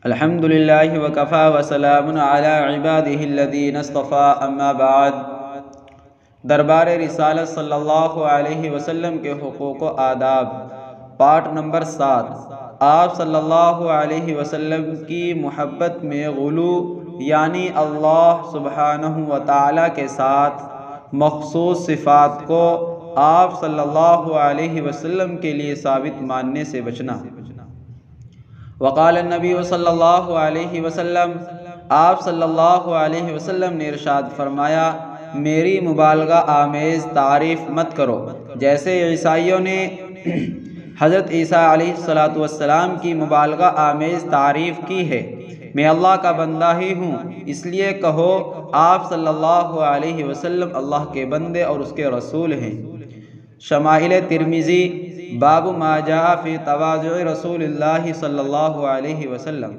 الحمدللہ وکفا وسلام علی عبادہ الذین اصطفیٰ اما بعد۔ دربار رسالت صلی اللہ علیہ وسلم کے حقوق و آداب، پارٹ نمبر 7۔ آپ صلی اللہ علیہ وسلم کی محبت میں غلو، یعنی اللہ سبحانہ و تعالیٰ کے ساتھ مخصوص صفات کو آپ صلی اللہ علیہ وسلم کے لیے ثابت ماننے سے بچنا۔ وقال النبی صلی اللہ علیہ وسلم، آپ صلی اللہ علیہ وسلم نے ارشاد فرمایا، میری مبالغہ آمیز تعریف مت کرو، جیسے عیسائیوں نے حضرت عیسیٰ علیہ السلام کی مبالغہ آمیز تعریف کی ہے۔ میں اللہ کا بندہ ہی ہوں، اس لیے کہو آپ صلی اللہ علیہ وسلم اللہ کے بندے اور اس کے رسول ہیں۔ شمائل ترمذی، باب ما جاء فی تواضع رسول اللہ صلی اللہ علیہ وسلم۔